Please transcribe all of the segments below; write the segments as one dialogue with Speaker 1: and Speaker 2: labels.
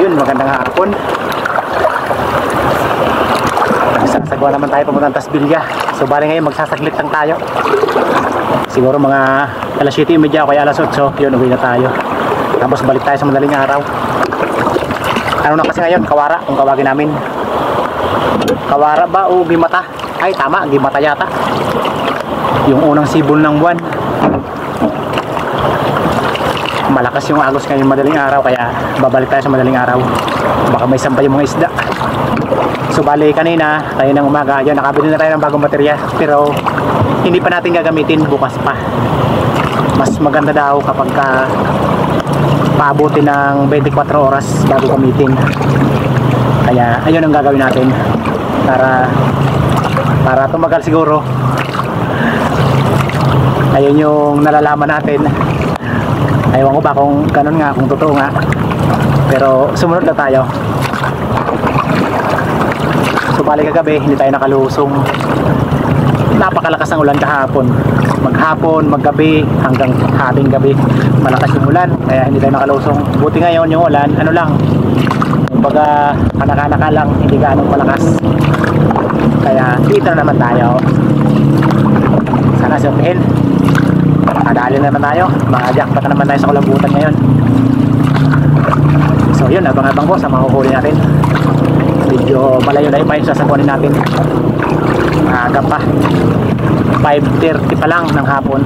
Speaker 1: Ayun, magandang hapon. Nagsasagwa naman tayo papuntang Tasbilya. So bali ngayon magsasaglit lang tayo. Siguro mga alas 7:30 o kaya alas 8. Yun, uwi na tayo. Tapos balik tayo sa madaling araw. Ano na kasi ngayon? Kawara, kung kawagin namin. Kawara ba o Gimata? Ay tama, Gimata yata. Yung unang sibol ng buwan. Malakas yung agos ngayon madaling araw, kaya babalik tayo sa madaling araw. Baka may sampay yung mga isda. So bali kanina tayo ng umaga, yun, nakabili na tayo ng bagong baterya, pero hindi pa natin gagamitin, bukas pa. Mas maganda daw kapag paabutin ng 24 oras bago gamitin. Kaya ayun ang gagawin natin para tumagal siguro. Ayun yung nalalaman natin. Ewan ko ba kung ganun nga, kung totoo nga, pero sumunod na tayo. So bali kagabi hindi tayo nakalusong. Napakalakas ng ulan kahapon. Maghapon, maggabi, hanggang hating gabi malakas yung ulan, kaya hindi tayo nakalusong. Buti ngayon yung ulan, ano lang, kumbaga kanaka-naka lang, hindi gaanong malakas. Kaya dito na naman tayo. Sana surpihin. Madali na naman tayo, mga-jackpot na naman tayo sa kulambutan ngayon. So yun, abang-abang po sa mahuhuli natin. Medyo malayo na pa yung sasakunin natin. Maaga pa, 5:30 pa lang ng hapon.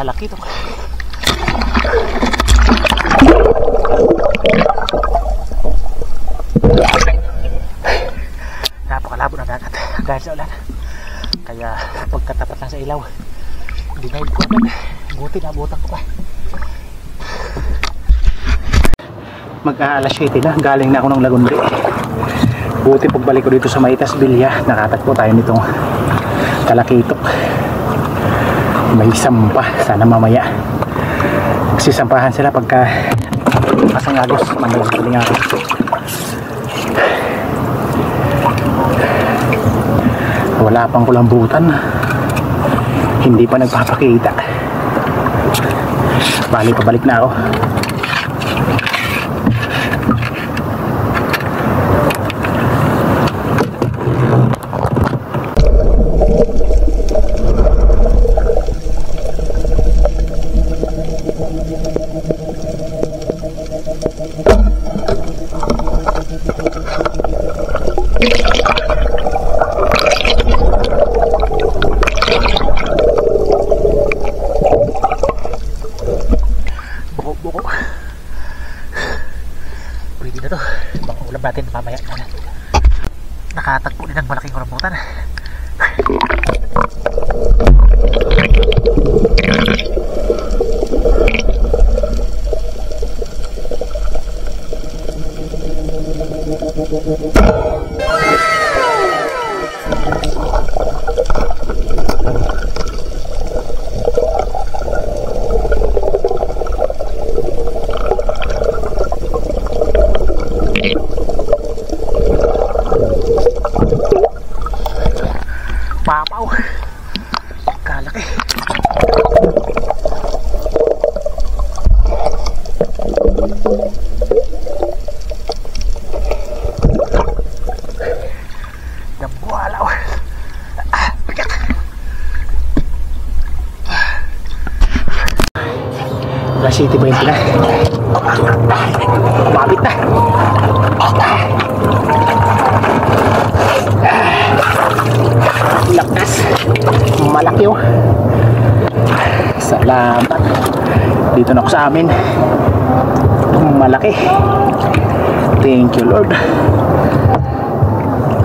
Speaker 1: Talaki ito. Napakalabo ng dagat dahil sa ulan. Kaya pagkatapat lang sa ilaw, dinaid ko agad. Buti nabutak ko pa. Mag-aalas 7 na, galing na ako ng Lagundri. Buti pagbalik ko dito sa may Tasbilya, nakatagpo tayo nitong talakitok. May sampa, sana mamaya magsisampahan sila pagka pasang agos, madaling agos. Wala pang kulambutan, hindi pa nagpapakita. Bali pabalik na ako. Buko. Pwede na to. Baka ulam natin mamaya. Nakatagpo din ng malaking kulambutan. Papaw. Kalaki. Nabualaw. Bigat. Alas 7:20 na. Mabit na. Malaki oh. Salamat. Dito na ako sa amin. Malaki. Thank you Lord.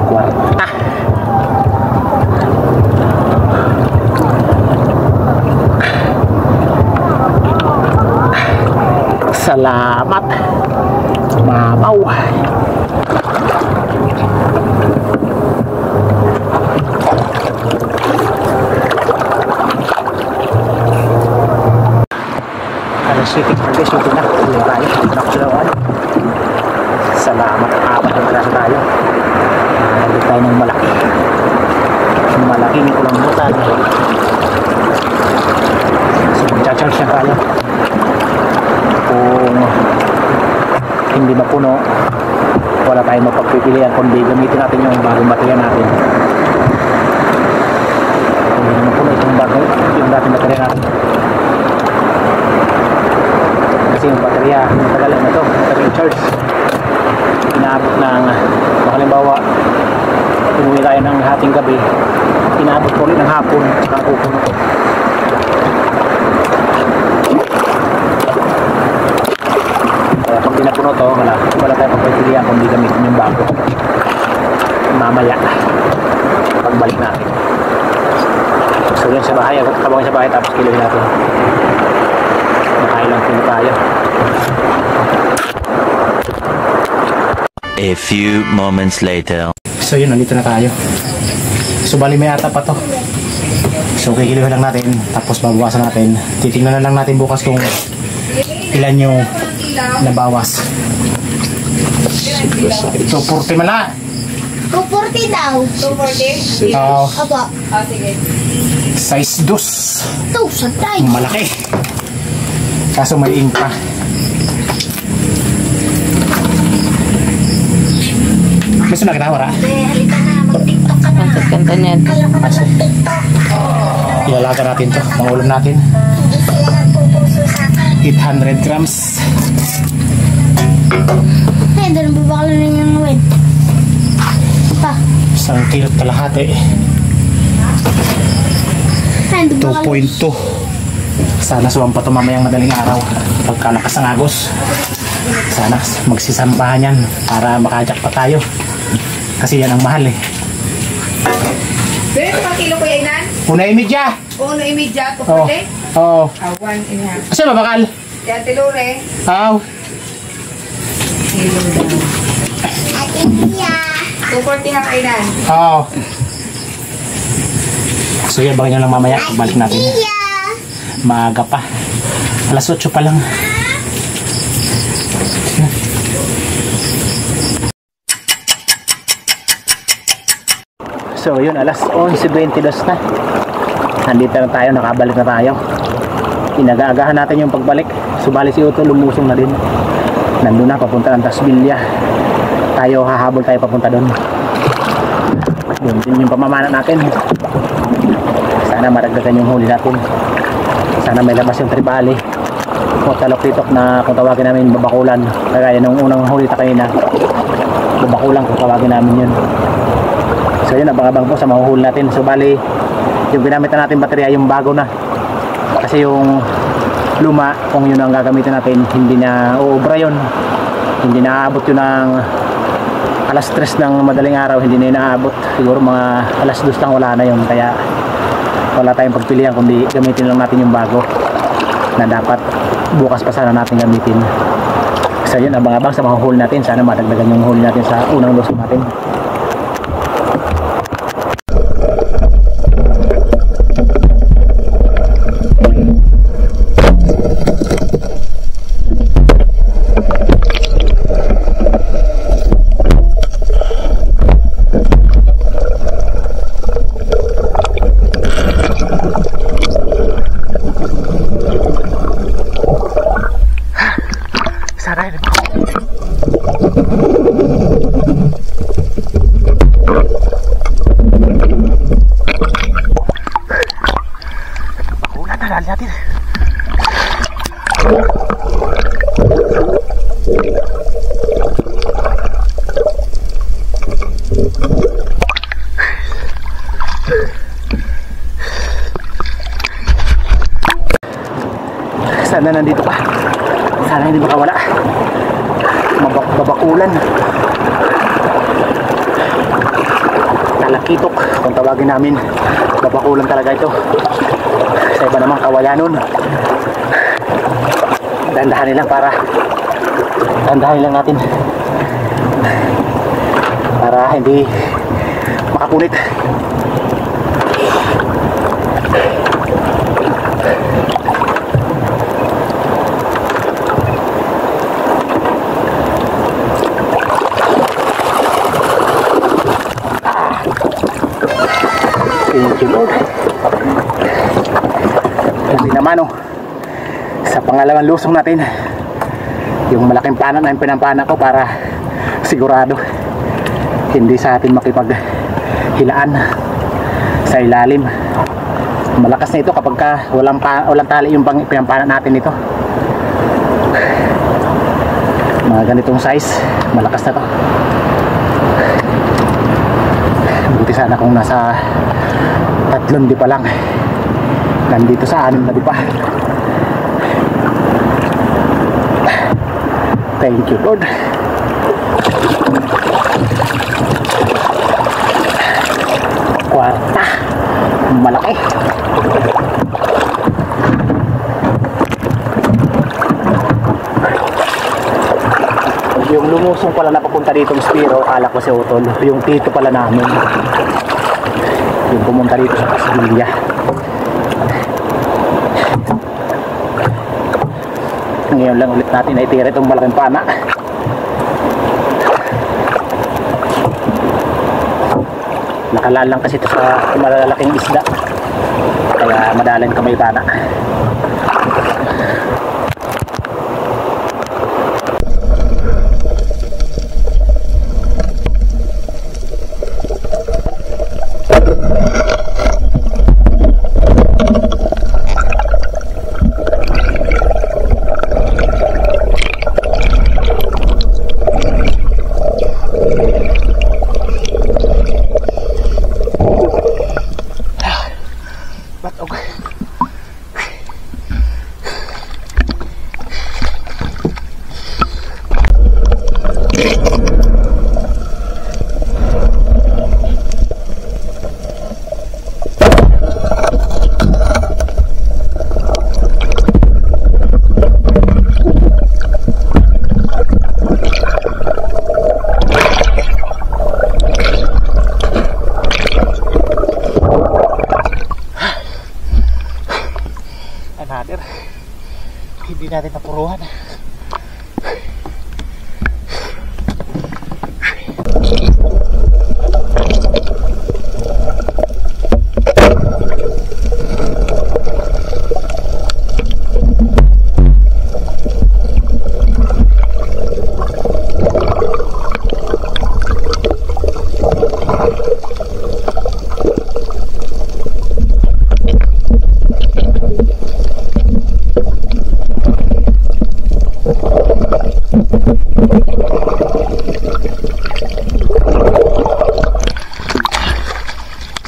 Speaker 1: Kwarta. Salamat. Mabaw. Shooting na, shooting na. Hindi tayo. Nakasalawan. Salamat. Apat na pala tayo. Naglit tayo ng malaki. Malaking ulambutan. So mag-charge na tayo. Kung hindi mapuno, wala tayong mapagpipilian kundi gamitin natin yung bagong baterya natin. Kung hindi mapuno itong bago, yung dating baterya natin. Kasi yung baterya, matagal na ito, matagal charge. Inaabot ng, halimbawa, umuwi tayo ng hating gabi, inaabot ko ulit ng hapon, saka pupuno. Kaya pag dinapuno to, wala tayo pagpapilihan kung di gamitin yung bago. Mamaya, pagbalik natin. So yan sa bahay, kabang sa bahay, tapos kiluhin natin. Nakailang puno tayo.
Speaker 2: A few moments later.
Speaker 1: So yun, nandito na tayo. So bali may ata pa to. So kikiluhin lang natin, tapos babawasan natin. Titingnan na lang natin bukas kung ilan yung nabawas. So 40 man na.
Speaker 3: 240 daw. 240?
Speaker 1: Oo.
Speaker 3: Opo.
Speaker 4: Sige.
Speaker 1: Size 2.
Speaker 3: Ito, satay.
Speaker 1: Malaki. Kaso may ink pa. Gusto na kita, wala?
Speaker 3: Halika na, mag-tiktok ka na.
Speaker 4: Ang ganda niyan.
Speaker 3: Kaya ko na mag-tiktok.
Speaker 1: Ilalaga natin to. Pangulam natin.
Speaker 3: Hindi sila nagpupuso sa akin.
Speaker 1: 800 grams.
Speaker 3: Eh, doon babakala na yung wed. Pa.
Speaker 1: 1 kilo kalahati.
Speaker 3: Eh, doon babakala.
Speaker 1: 2.2. Sana suwang pa ito mamayang madaling araw. Pagka lakas ng agos. Sana magsisambahan yan para makajak pa tayo. Kasi yan ang mahal eh.
Speaker 4: Pero pa kilo ko yan?
Speaker 1: Una imidya.
Speaker 4: Uno imidya ko
Speaker 1: Oo.
Speaker 4: pala.
Speaker 1: Oo.
Speaker 4: 1.5.
Speaker 1: Kasi mabakal.
Speaker 4: Kaya tilure.
Speaker 1: Aw.
Speaker 4: Kilo daw.
Speaker 3: Ate Pia.
Speaker 4: 240 ha kailan.
Speaker 1: Oo. So yan, baka nyo lang mamaya. Balik natin.
Speaker 3: Pia.
Speaker 1: Maaga pa. Alas 8 pa lang. So yun, alas 11:22 na. Nandito na tayo, nakabalik na tayo. Inagaagahan natin yung pagbalik. Subali si Uto, lumusong na din. Nandun na, papunta ng Tasbilya. Tayo, hahabol tayo papunta doon. Yun din yung pamamana natin. Sana maragdagan yung huli natin. Sana may labas yung tribali o talok-titok na kung tawagin namin babakulan. Kagaya nung unang huli tayo na babakulan kung tawagin namin yun. So yun, abang-abang po sa mahuhuli natin. So bali, yung ginamitan natin baterya yung bago na. Kasi yung luma, kung yun ang gagamitin natin, hindi na uubra yun. Hindi na aabot yun ng alas 3 ng madaling araw, hindi na yun naabot. Siguro mga alas 2 lang, wala na yun. Kaya wala tayong pagpilian kundi gamitin lang natin yung bago na dapat bukas pa sana natin gamitin. So yun, abang-abang sa mga huli natin. Sana madagdagan yung huli natin sa unang lusong natin. Sana nandito pa. Sana hindi makawala. Babakulan. Talakitok kung tawagin namin. Babakulan talaga ito. Sa iba namang kawayanon. Dandahanin lang para dandahanin lang natin para hindi makapunit. Thank you Lord. Hindi naman sa pangalawang lusong natin yung malaking pana na yung pinampana ko para sigurado hindi sa atin makipaghilaan sa ilalim. Malakas na ito kapag walang tali yung pinampana natin ito. Mga ganitong size, malakas na to. Buti sana kung nasa 3 di pa lang, nandito sa 6 na di pa. Thank you Lord. Kwarta, malaki. Yung lumusong pala na papunta dito ng Spiro, akala ko si Utol. Yung tito pala namin yung pumunta dito sa Pasigulia. Ngayon lang ulit natin ay tira itong malaking pana. Nakalaan lang kasi ito sa malalaking isda, kaya madalang kamay pana. Another, hindi natin napuruhan.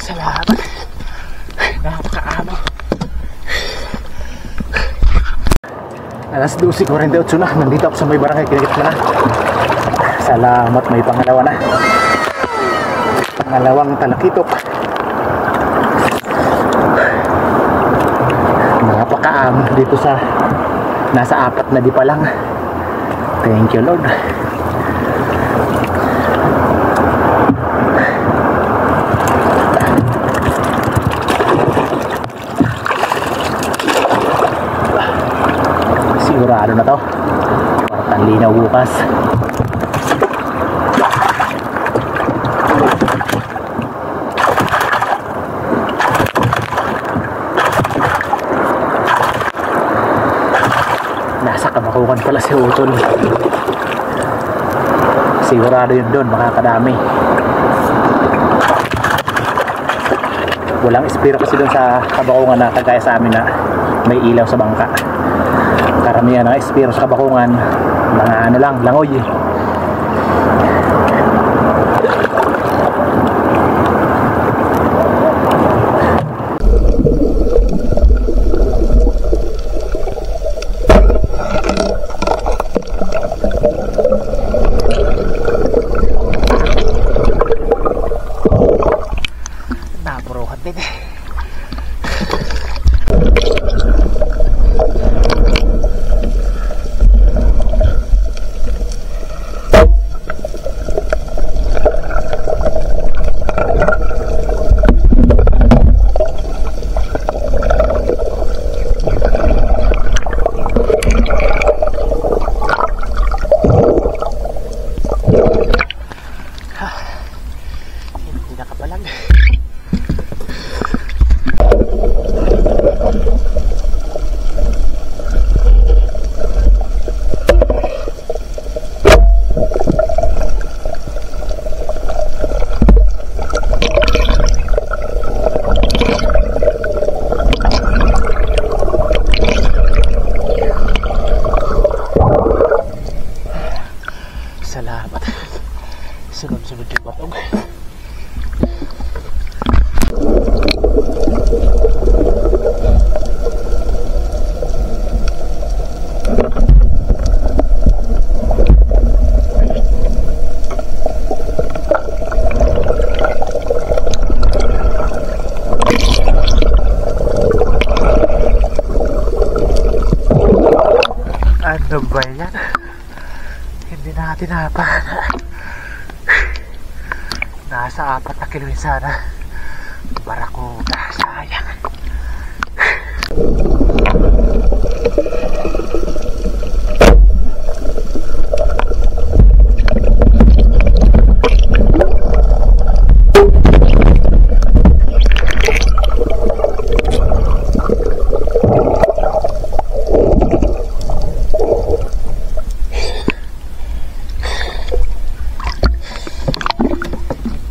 Speaker 1: Salamat. Napakaamo. Alas 12:48 na. Nandito ako sa may barangay Kinigit na. Salamat, may pangalawa na. Pangalawang talakitok. Napakaamo dito sa nasa 4 na di pa lang. Thank you Lord. Sigurado na to. Ang linaw bukas. Nasa Kabakukan pala si Utol. Sigurado yun doon, makakadami. Walang espiro kasi doon sa Kabakukan na kagaya sa amin na may ilaw sa bangka. Karamihan ng espiro sa Kabakukan, mga ano lang, langoy eh. Ano ba yan? Hindi natin napan. Nasa 4 na kilo yun sana. Barakuda, sayang.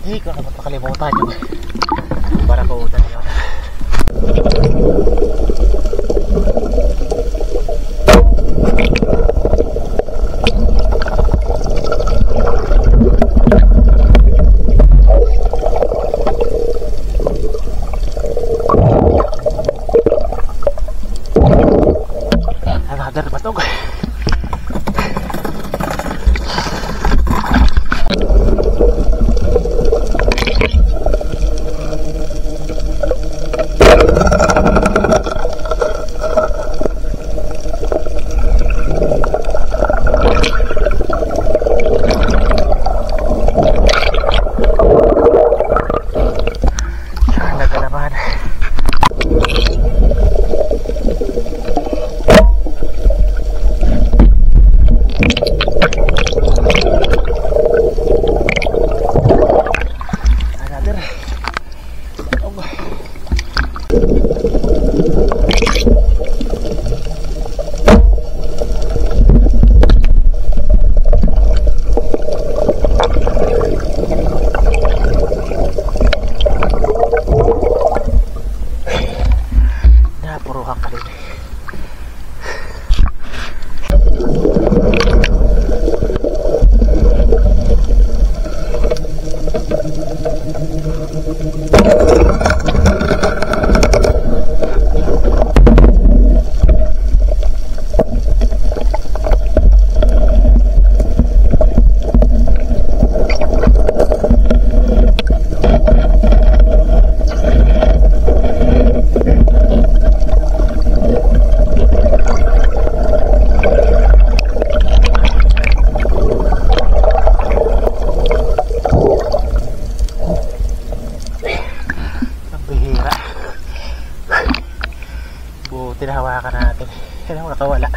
Speaker 1: Hindi ko naman makalimutan yung barakuda na yun. Another batog. Nagalaman. Another. Oh my. Napuruhan ka din. Tinahawakan natin. Kaya ako nakawala.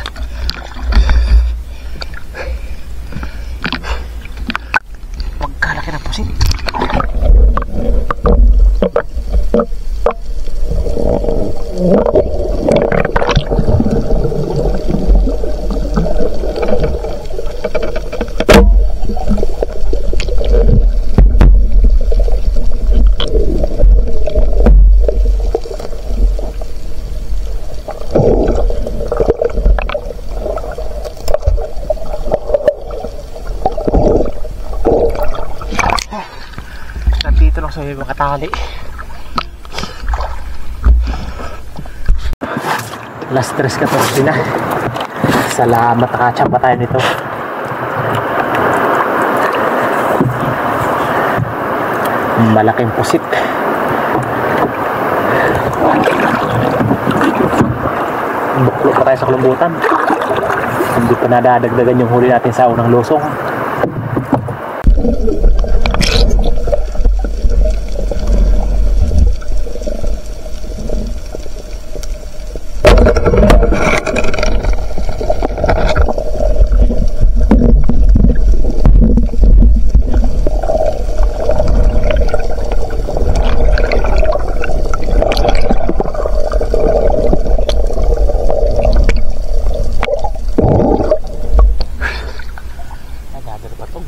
Speaker 1: Pagkalaki ng pusit. Nandito lang sa mga tali. Last 3:14 na. Salamat, nakachamba tayo nito. Malaking pusit. Buklo pa tayo sa kulumbutan. Hindi pa nadadagdagan yung huli natin sa unang lusong.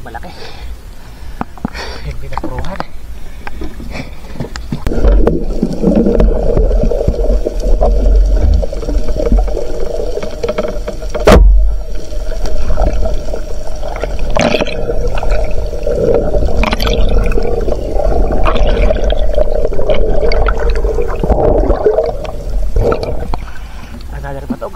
Speaker 1: Malaki. Hindi na puruhan. Another batog.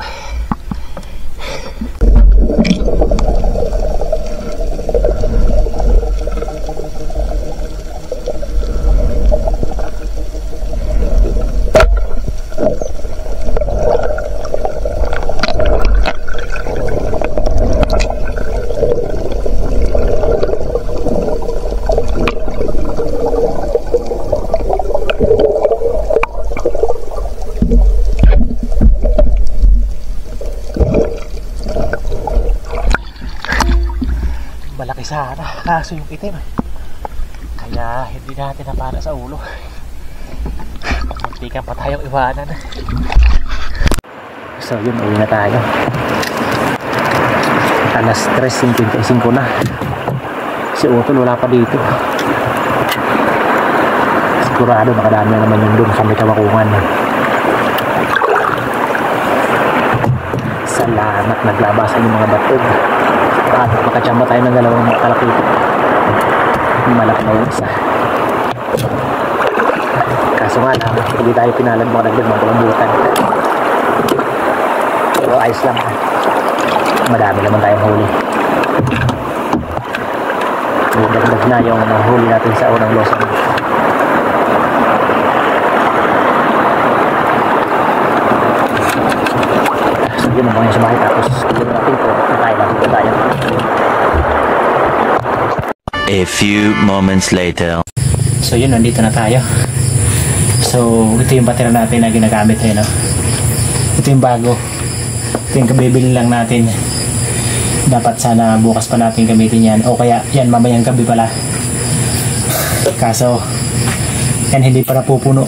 Speaker 1: sana, kaso yung itim kaya hindi natin na para sa ulo. Hindi ka pa tayong iwanan. So yun, uwi na tayo. Alas 3:55 na. Si Utol wala pa dito. Sigurado makadami na naman yung doon sa may Kawakungan. Salamat, naglabasan yung mga batog at makachamba tayo ng dalawang kalakito. Malaki na yung isa, kaso nga lang hindi tayo pinalag mga nagdag kulambutan, pero ayos lang, madami naman tayong huli. Dagdag na yung huli natin sa unang losong. Yun ang mga sa bahay, tapos yun natin ko tayo.
Speaker 2: A few moments later.
Speaker 1: So yun, nandito na tayo. So ito yung batera natin na ginagamit eh, no? Ito yung bago, ito yung kabibili lang natin. Dapat sana bukas pa natin gamitin yan, o kaya yan mamayang gabi pala, kaso yan hindi pa napupuno.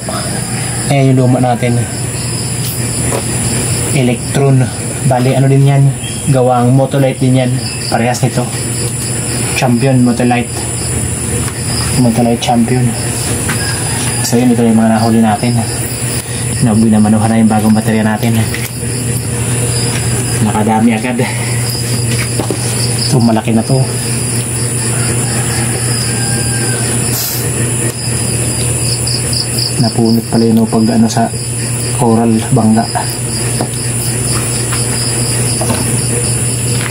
Speaker 1: Eh yung luma natin, Electron, bali ano din yan, gawang Motolite din yan, parehas nito, Champion Motolite Champion. So yun, ito yung mga nahuli natin. Binamanuhan na yung bagong baterya natin, nakadami agad. Ito malaki na to, napunit pala yun pag ano sa coral bangga.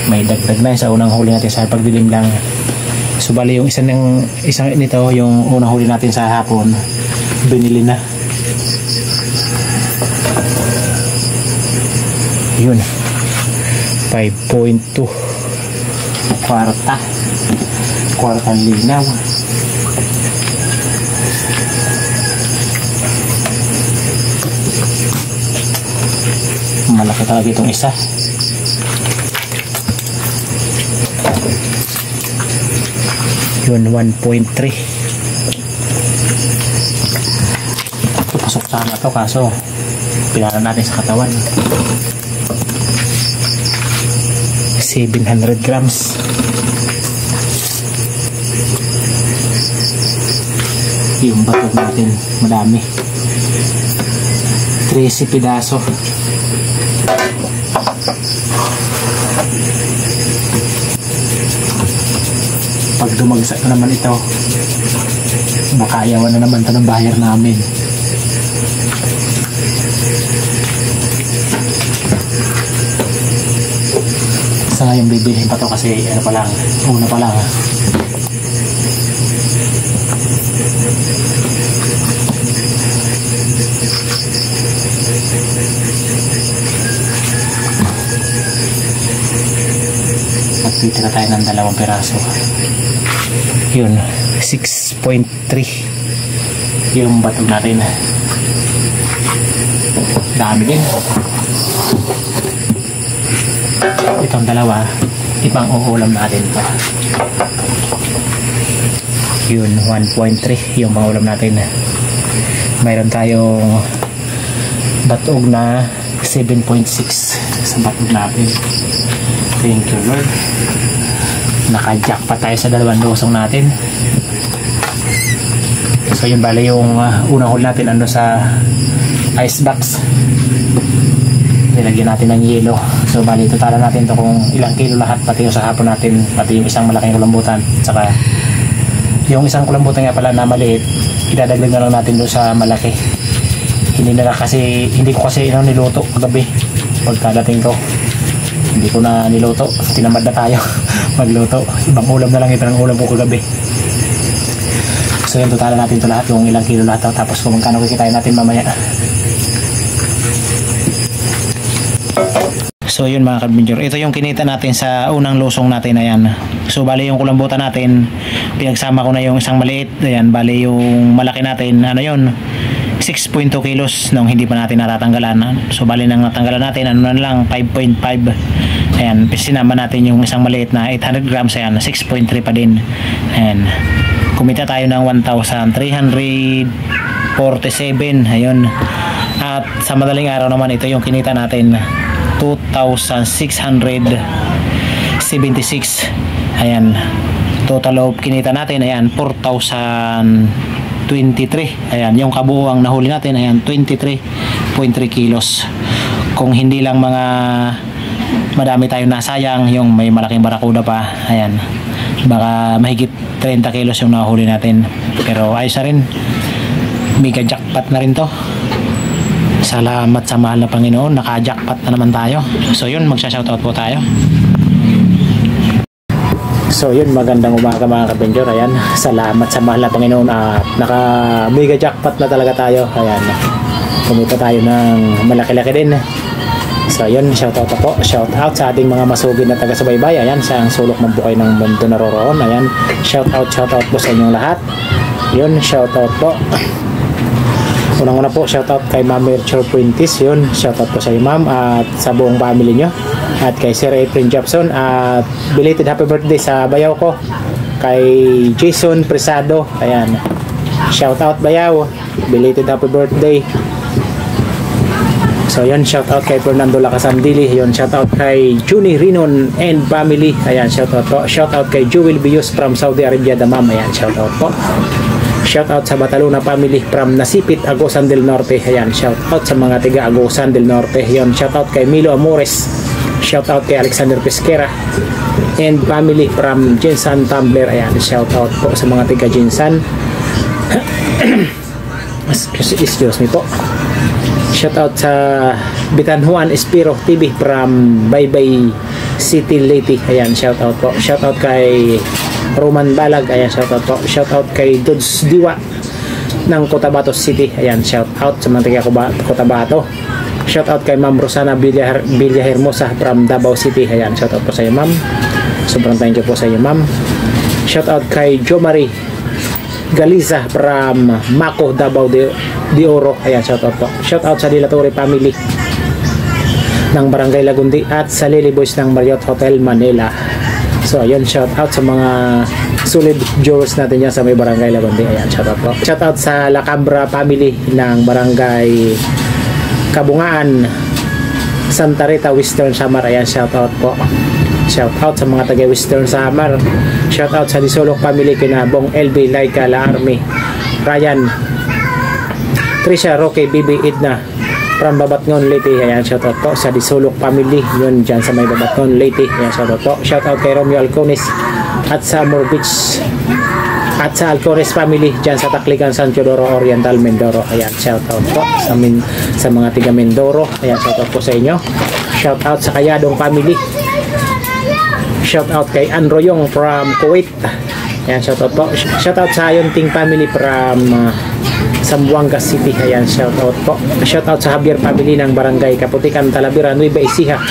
Speaker 1: May dagdag na sa unang huli natin sa pagdilim lang. So bali yung isang nito, yung unang huli natin sa hapon, binili na. Yun, 5.2 kwartang linaw. Malaki talaga itong isa. Yun, 1.3. Pasok sana to, kaso pinaran natin sa katawan. 700 grams. Yung batog natin madami, 13 pidaso. Pag dumagsak na naman ito, makayawan na naman ito ng buyer namin. Sa ngayon bibilhin pa to kasi ano pa lang, una pa lang. Magpitira tayo ng 2 piraso. Yun, 6.3 yung batog natin. Dami din. Itong dalawa, ibang uulam natin to. Yun, 1.3 yung pangulam natin. Mayroon tayong batog na 7.6 sa batog natin. Thank you Lord, nakajack pa tayo sa 2 losong natin. So yun, bali yung unang huli natin ano sa ice box, nilagyan natin ng yelo. So bali totalan natin to kung ilang kilo lahat, pati yung sa hapon natin, pati yung isang malaking kulambutan, saka yung isang kulambutan nga pala na maliit, idadagdag na lang natin doon sa malaki. Hindi ko kasi niluto kagabi. Pagkadating ko, hindi ko na niluto, tinamad na tayo magluto, ibang ulam na lang ito ng ulam ko kagabi. So yun, totalan natin ito lahat, yung ilang kilo lahat, tapos kung magkano kikitain natin mamaya. So yun mga kabinjor, ito yung kinita natin sa unang losong natin na yan. So bali yung kulambutan natin, pinagsama ko na yung isang maliit, ayan, bali yung malaki natin, ano yun, 6.2 kilos nung hindi pa natin natatanggalan. So bali nang natanggalan natin, ano na lang, 5.5. Ayan, sinama natin yung isang maliit na 800 grams. Ayan, 6.3 pa din. Ayan, kumita tayo ng 1,347. Ayun. At sa madaling araw naman, ito yung kinita natin, 2,676. Ayan, total of kinita natin, ayan, 4,023. Ayan, yung kabuuang nahuli natin, ayan, 23.3 kilos. Kung hindi lang mga madami tayong nasayang, yung may malaking barakuda pa, ayan, baka mahigit 30 kilos yung nahuli natin. Pero ayos na rin, mega jackpot na rin to. Salamat sa mahal na Panginoon, naka-jackpot na naman tayo. So yun, magsha-shoutout po tayo. So yun, magandang umaga mga kabenjor. Ayan, salamat sa mahal na Panginoon at naka-mega jackpot na talaga tayo. Ayan, kumita tayo ng malaki-laki din. So yun, shoutout po, shoutout sa ating mga masugid na taga-subaybay. Ayan, sa ang sulok ng bukay ng mundo naroroon. Ayan, shoutout po sa inyong lahat. Yun, shoutout po. Unang-una po, shoutout kay Ma'am Merchor Puentes. Yun, shoutout po sa iyo ma'am at sa buong family nyo. At kay Sir Efren Jobson. At belated happy birthday sa bayaw ko, kay Jason Presado. Ayan, shoutout bayaw, belated happy birthday. So yun, shoutout kay Fernando Lacasandili. Yun, shoutout kay Juni Rinon and family. Ayan, shoutout po. Shoutout kay Jewel Bios from Saudi Arabia, Damam. Ayan, shoutout po. Shoutout sa Bataluna family from Nasipit, Agusan del Norte. Ayan, shoutout sa mga tiga Agusan del Norte. Yun, shoutout kay Milo Amores. Shoutout kay Alexander Pesquera and family from Jinsan Tumbler. Ayan, shoutout po sa mga tiga Jinsan. Excuse me po. Shoutout sa Bitanhuan Espiro TV from Baybay City, Leyte. Ayan, shoutout po. Shoutout kay Roman Balag. Ayan, shoutout po. Shoutout kay Dudes Diwa ng Cotabato City. Ayan, shoutout sa mga taga Cotabato. Shoutout kay Ma'am Rosana Villahermosa from Davao City. Ayan, shoutout po sa iyo ma'am. Sobrang thank you po sa iyo ma'am. Shoutout kay Jo Marie Galiza from Mako, Davao de Oro. Ayan, shoutout po. Shoutout sa Dilatore family ng Barangay Lagundi at sa Lily Boys ng Marriott Hotel Manila. So ayun, shoutout sa mga solid viewers natin yan sa may Barangay Lagundi. Ayan, shoutout po. Shoutout sa La Cabra family ng Barangay Kabungaan, Santa Rita, Western Samar. Ayan, shoutout po. Shoutout sa mga taga Western Samar. Shoutout sa Disolok family kina Bong LB, Laika, La Army, Ryan, Trisha, Roque, Bibi, Edna from Babatngon, Leyte. Ayan, shoutout po sa Disolok family. Yun, dyan sa may Babatngon, Leyte. Ayan, shoutout po. Shoutout kay Romeo Alcones at sa Amor Beach at sa Alcones family dyan sa Takligan, San Teodoro Oriental, Mindoro. Ayan, shoutout po sa mga tiga Mindoro. Ayan, shoutout po sa inyo. Shoutout sa Kayadong family. Shoutout kay Anroyong from Kuwait. Ayan, shoutout po. Shoutout sa Ayunting family from Zamboanga City. Ayan, shoutout po. Shoutout sa Javier family ng Barangay Kaputikan, Talavera, Nueva Ecija,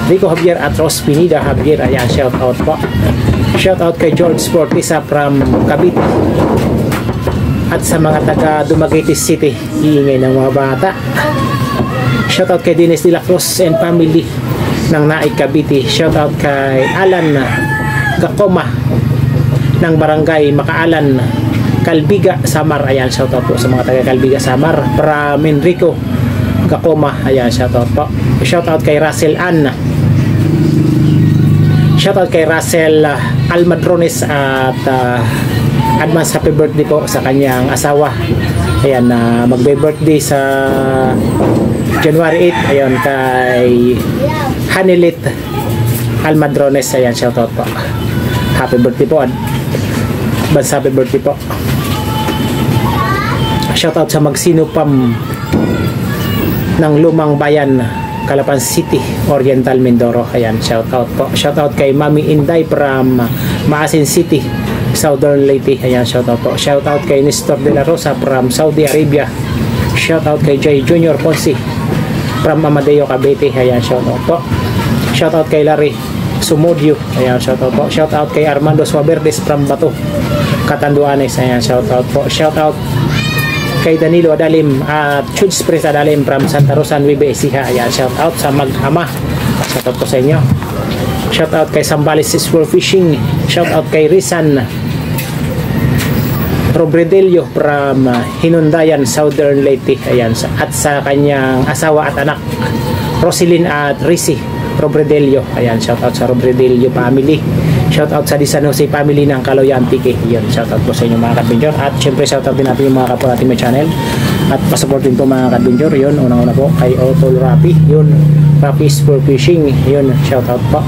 Speaker 1: Rico Javier at Ros Pinida Javier. Ayan, shoutout po. Shoutout kay George Sportisa from Cavite at sa mga taga Dumaguete City, iingay ng mga bata. Shoutout kay Dennis de la Cruz and family ng Naik, Cavite. Shoutout kay Alan Gacoma ng Barangay Makaalan, Calbiga, Samar. Ayan, shoutout po sa mga taga Calbiga, Samar. Para Enrico Gacoma. Ayan, shoutout po. Shoutout kay Russell Ann. Shoutout kay Russell Almadrones at advance happy birthday po sa kanyang asawa. Ayan, magbe-birthday sa January 8. Ayan, kay Hanilit Almadrones. Ayan, shoutout po. Happy birthday po. Advance happy birthday po. Shoutout sa Magsinupam ng Lumang Bayan, Calapan City, Oriental, Mindoro. Ayan, shoutout po. Shoutout kay Mami Inday from Maasin City, Southern Leyte. Ayan, shoutout po. Shoutout kay Nestor de la Rosa from Saudi Arabia. Shoutout kay Jay Junior Ponce from Amadeo, Cavite. Ayan, shoutout po. Shoutout kay Larry Sumudio. Ayan, shoutout po. Shoutout kay Armando Suaverdes from Bato, Catanduanes. Ayan, shoutout po. Shoutout kay Danilo Adalim at Chuds Pres Adalim from Santa Rosa, Nueva Ecija. Ayan, shoutout sa mag-ama Shoutout po sa inyo. Shoutout kay Sambales Sport Fishing. Shoutout kay Rizan Robredelio from Hinundayan, Southern Leyte. Ayan, at sa kanyang asawa at anak, Roselyn at Risi Robredelio. Ayan, shoutout sa Robredelio family. Shoutout sa San Jose family ng Caloyan Antique. Yun, shoutout po sa inyo mga kadventure. At syempre shoutout din natin yung mga kapwa natin may channel. At pasupport din po mga kadventure. Yun, unang-una po kay Otol Rapi. Yun, Rapi Sport Fishing. Yun, shoutout po.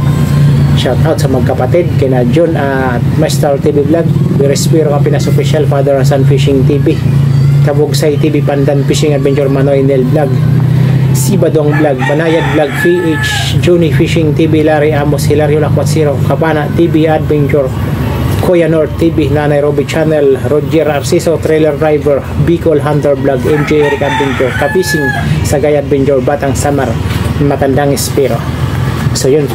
Speaker 1: Shoutout sa magkapatid kina John at Master TV Vlog, Birespiro Kapinas Official, Father and Son Fishing TV, Kabugsay TV, Pandan Fishing Adventure, Manoy Nel Vlog, Sibadong Vlog, Banayad Vlog, PH, Juni Fishing TV, Larry Amos, Hilario Lakwatsiro, Kapana TV Adventure, Kuya North TV, Nanay Roby Channel, Roger Arciso, Trailer Driver, Bicol Hunter Vlog, MJ Eric Adventure, Kapising, Sagay Adventure, Batang Samar, Matandang Espiro. So yun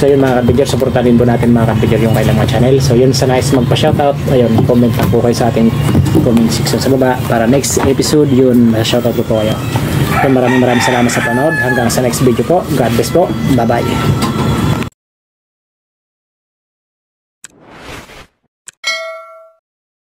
Speaker 1: mga kabidyor, supportan din po natin mga kabidyor yung kailang mga channel. So yun, sa nice magpa-shoutout, ayun, comment lang po kayo sa ating comment section sa baba para next episode yun, shoutout po kayo. So, maraming salamat sa panood. Hanggang sa next video po. God bless po. Bye bye.